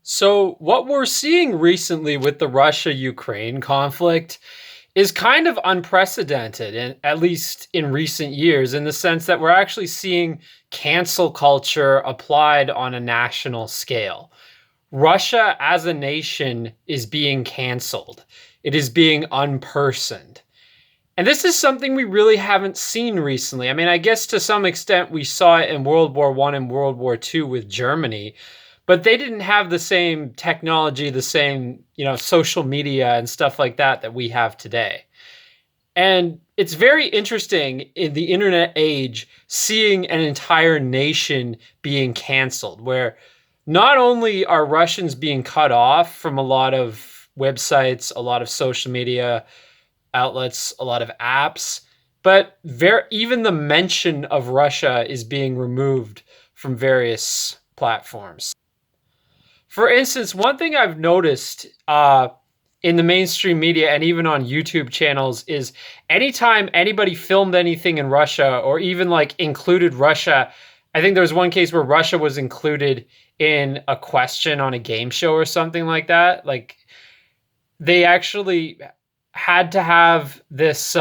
So, what we're seeing recently with the Russia Ukraine conflict is kind of unprecedented, and at least in recent years, in the sense that we're actually seeing cancel culture applied on a national scale. Russia as a nation is being canceled, it is being unpersoned. And this is something we really haven't seen recently. I mean, I guess to some extent we saw it in World War One and World War Two with Germany, but they didn't have the same technology, the same, social media and stuff like that that we have today. And it's very interesting in the internet age seeing an entire nation being canceled, where not only are Russians being cut off from a lot of websites, a lot of social media outlets, a lot of apps, but even the mention of Russia is being removed from various platforms. For instance, one thing I've noticed in the mainstream media and even on YouTube channels is anytime anybody filmed anything in Russia or even like included Russia, I think there was one case where Russia was included in a question on a game show or something like that. Like they actually had to have this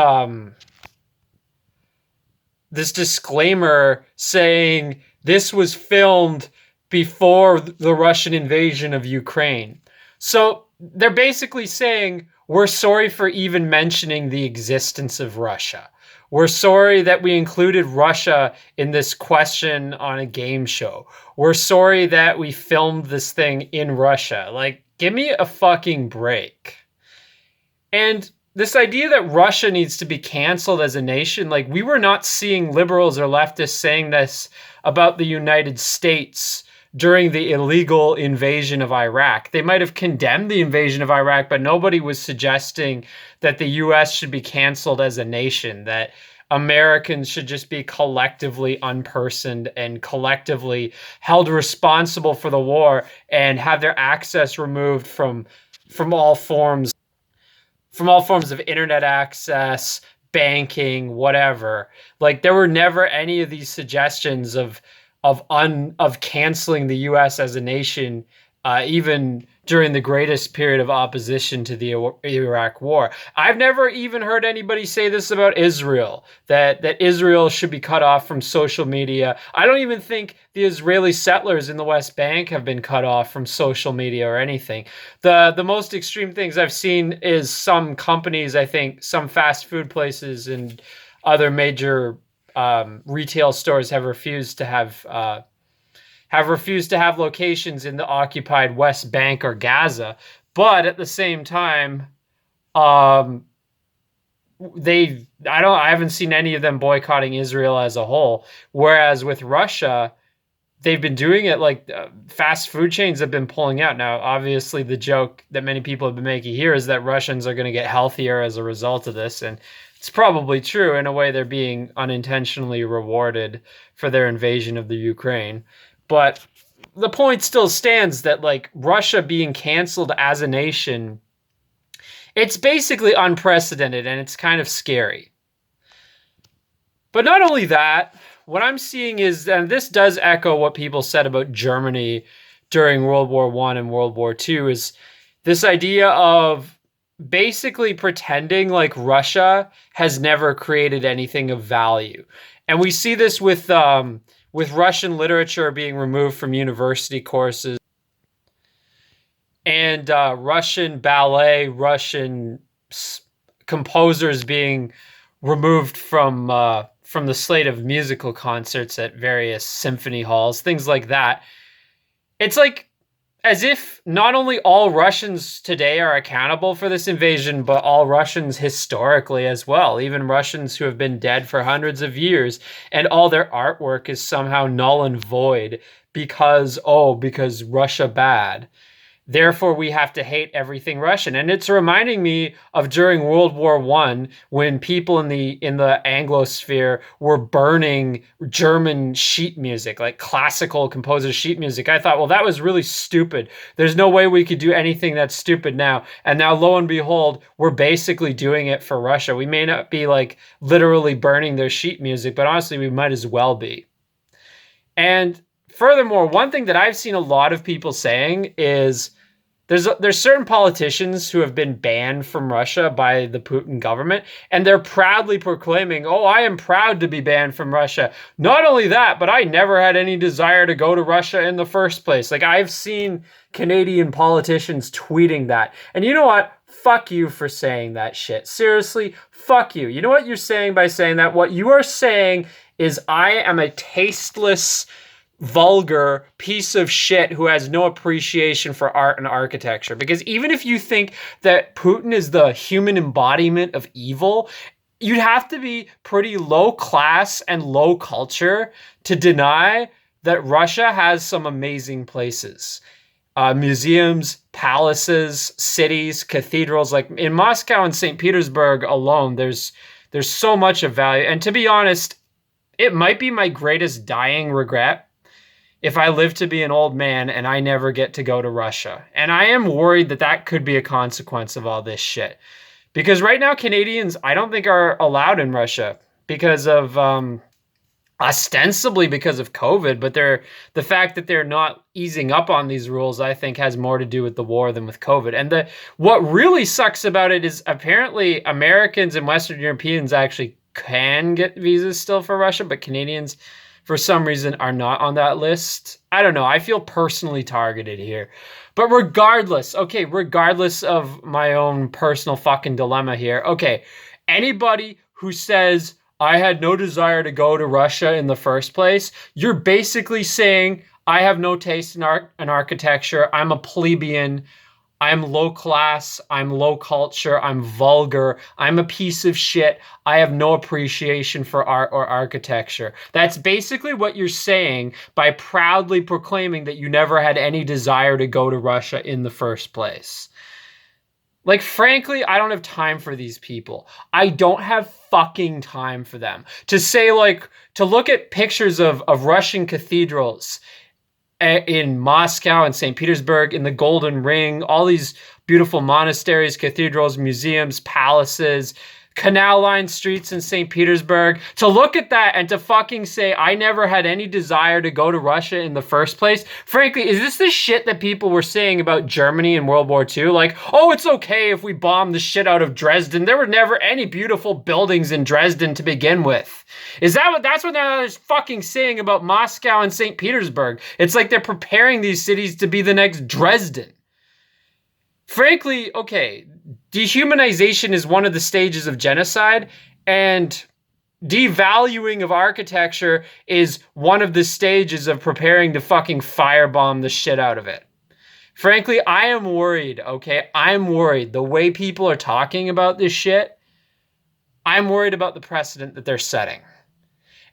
disclaimer saying this was filmed before the Russian invasion of Ukraine. So they're basically saying, we're sorry for even mentioning the existence of Russia. We're sorry that we included Russia in this question on a game show. We're sorry that we filmed this thing in Russia. Like, give me a fucking break. And this idea that Russia needs to be canceled as a nation, like we were not seeing liberals or leftists saying this about the United States during the illegal invasion of Iraq. They might have condemned the invasion of Iraq, but nobody was suggesting that the US should be canceled as a nation, that Americans should just be collectively unpersoned and collectively held responsible for the war and have their access removed from all forms of internet access, banking, whatever. Like there were never any of these suggestions of canceling the U.S. as a nation, even during the greatest period of opposition to the Iraq War. I've never even heard anybody say this about Israel, that Israel should be cut off from social media. I don't even think the Israeli settlers in the West Bank have been cut off from social media or anything. The most extreme things I've seen is some companies, I think, some fast food places and other major retail stores have refused to have locations in the occupied West Bank or Gaza. But at the same time, I haven't seen any of them boycotting Israel as a whole. Whereas with Russia, they've been doing it like fast food chains have been pulling out. Now, obviously, the joke that many people have been making here is that Russians are going to get healthier as a result of this. And it's probably true. In a way, they're being unintentionally rewarded for their invasion of the Ukraine. But the point still stands that like Russia being canceled as a nation, it's basically unprecedented and it's kind of scary. But not only that, what I'm seeing is, and this does echo what people said about Germany during World War One and World War Two, is this idea of basically pretending like Russia has never created anything of value. And we see this with Russian literature being removed from university courses and Russian ballet, Russian composers being removed from the slate of musical concerts at various symphony halls, things like that. It's like as if not only all Russians today are accountable for this invasion, but all Russians historically as well, even Russians who have been dead for hundreds of years, and all their artwork is somehow null and void because Russia bad. Therefore, we have to hate everything Russian. And it's reminding me of during World War One, when people in the Anglosphere were burning German sheet music, like classical composer sheet music. I thought, well, that was really stupid. There's no way we could do anything that's stupid now. And now, lo and behold, we're basically doing it for Russia. We may not be like literally burning their sheet music, but honestly, we might as well be. And furthermore, one thing that I've seen a lot of people saying is there's certain politicians who have been banned from Russia by the Putin government, and they're proudly proclaiming, "Oh, I am proud to be banned from Russia. Not only that, but I never had any desire to go to Russia in the first place." Like, I've seen Canadian politicians tweeting that. And you know what? Fuck you for saying that shit. Seriously, fuck you. You know what you're saying by saying that? What you are saying is I am a tasteless, vulgar piece of shit who has no appreciation for art and architecture. Because even if you think that Putin is the human embodiment of evil, you'd have to be pretty low class and low culture to deny that Russia has some amazing places. Museums, palaces, cities, cathedrals. Like in Moscow and St. Petersburg alone, there's so much of value. And to be honest, it might be my greatest dying regret if I live to be an old man and I never get to go to Russia. And I am worried that that could be a consequence of all this shit. Because right now, Canadians, I don't think are allowed in Russia because of, ostensibly because of COVID, but the fact that they're not easing up on these rules, I think, has more to do with the war than with COVID. And what really sucks about it is apparently Americans and Western Europeans actually can get visas still for Russia, but Canadians, for some reason, are not on that list. I don't know. I feel personally targeted here. But regardless of my own personal fucking dilemma here, okay, anybody who says I had no desire to go to Russia in the first place, you're basically saying I have no taste in art and architecture. I'm a plebeian. I'm low class, I'm low culture, I'm vulgar, I'm a piece of shit, I have no appreciation for art or architecture. That's basically what you're saying by proudly proclaiming that you never had any desire to go to Russia in the first place. Like, frankly, I don't have time for these people. I don't have fucking time for them. To say, like, to look at pictures of Russian cathedrals in Moscow and St. Petersburg, in the Golden Ring, all these beautiful monasteries, cathedrals, museums, palaces, canal-lined streets in St. Petersburg. To look at that and to fucking say, I never had any desire to go to Russia in the first place. Frankly, is this the shit that people were saying about Germany in World War II? Like, oh, it's okay if we bomb the shit out of Dresden. There were never any beautiful buildings in Dresden to begin with. That's what they're fucking saying about Moscow and St. Petersburg? It's like they're preparing these cities to be the next Dresden. Frankly, okay, dehumanization is one of the stages of genocide, and devaluing of architecture is one of the stages of preparing to fucking firebomb the shit out of it. Frankly, I am worried, okay? I'm worried. The way people are talking about this shit, I'm worried about the precedent that they're setting.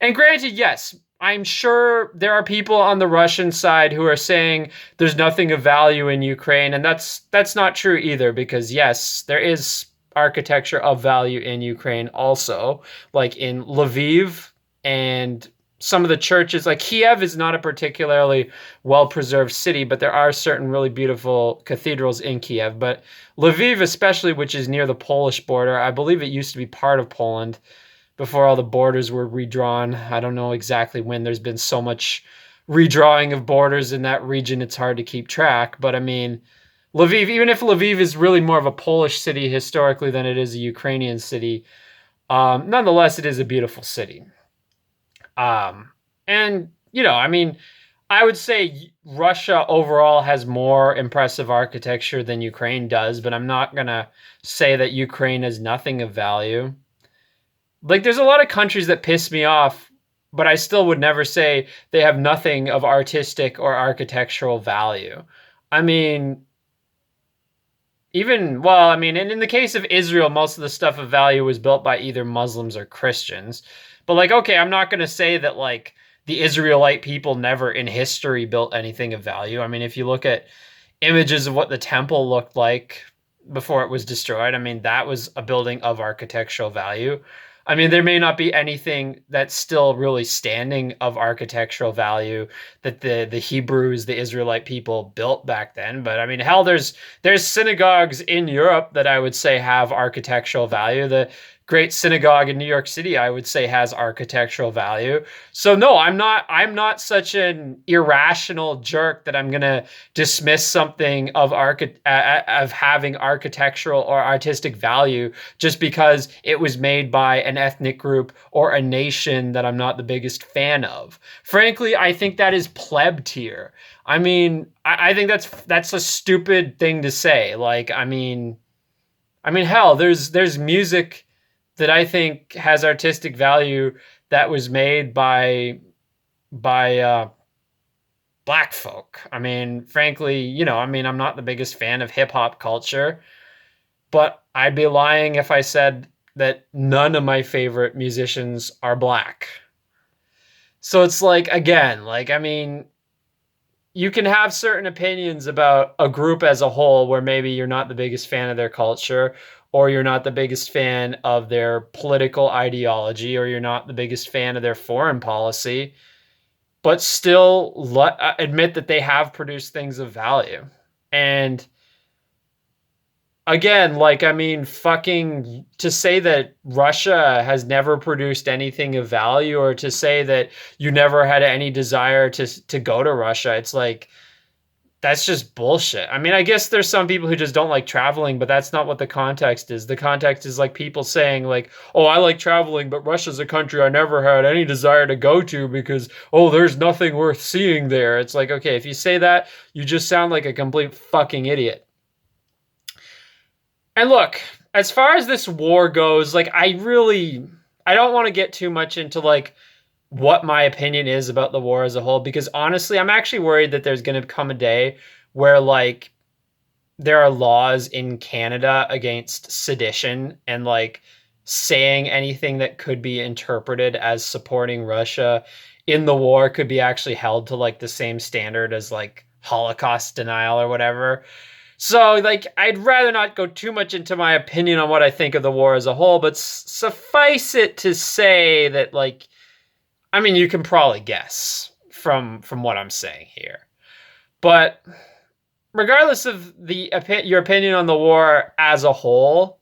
And granted, yes, I'm sure there are people on the Russian side who are saying there's nothing of value in Ukraine, and that's not true either, because yes, there is architecture of value in Ukraine also, like in Lviv and some of the churches. Like Kiev is not a particularly well-preserved city, but there are certain really beautiful cathedrals in Kiev. But Lviv especially, which is near the Polish border, I believe it used to be part of Poland before all the borders were redrawn. I don't know exactly when. There's been so much redrawing of borders in that region, it's hard to keep track. But I mean, Lviv, even if Lviv is really more of a Polish city historically than it is a Ukrainian city, nonetheless, it is a beautiful city. And, you know, I mean, I would say Russia overall has more impressive architecture than Ukraine does, but I'm not going to say that Ukraine has nothing of value. Like, there's a lot of countries that piss me off, but I still would never say they have nothing of artistic or architectural value. I mean, in the case of Israel, most of the stuff of value was built by either Muslims or Christians. But, like, okay, I'm not going to say that, like, the Israelite people never in history built anything of value. I mean, if you look at images of what the temple looked like before it was destroyed, I mean, that was a building of architectural value. I mean, there may not be anything that's still really standing of architectural value that the Hebrews, the Israelite people, built back then. But I mean, hell, there's synagogues in Europe that I would say have architectural value. The great synagogue in New York City, I would say, has architectural value. So no, I'm not such an irrational jerk that I'm gonna dismiss something of having architectural or artistic value just because it was made by an ethnic group or a nation that I'm not the biggest fan of. Frankly, I think that is pleb tier. I mean, I think that's a stupid thing to say. Like, I mean, hell, there's music that I think has artistic value that was made by black folk. I mean, frankly, I'm not the biggest fan of hip hop culture, but I'd be lying if I said that none of my favorite musicians are black. So it's like, again, like, I mean, you can have certain opinions about a group as a whole where maybe you're not the biggest fan of their culture, or you're not the biggest fan of their political ideology, or you're not the biggest fan of their foreign policy, but still admit that they have produced things of value. And again, like, I mean, fucking to say that Russia has never produced anything of value, or to say that you never had any desire to go to Russia, it's like, that's just bullshit. I mean, I guess there's some people who just don't like traveling, but that's not what the context is. The context is like people saying like, "Oh, I like traveling, but Russia's a country I never had any desire to go to because there's nothing worth seeing there." It's like, okay, if you say that, you just sound like a complete fucking idiot. And look, as far as this war goes, like, I don't want to get too much into like what my opinion is about the war as a whole, because honestly, I'm actually worried that there's going to come a day where like there are laws in Canada against sedition, and like saying anything that could be interpreted as supporting Russia in the war could be actually held to like the same standard as like Holocaust denial or whatever. So, like, I'd rather not go too much into my opinion on what I think of the war as a whole, but suffice it to say that, like, I mean, you can probably guess from what I'm saying here. But regardless of your opinion on the war as a whole,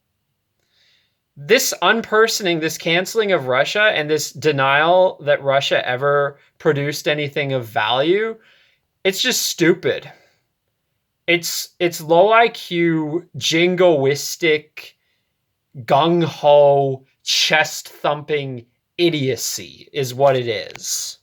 this unpersoning, this canceling of Russia, and this denial that Russia ever produced anything of value, it's just stupid. It's low IQ, jingoistic, gung ho, chest thumping idiocy is what it is.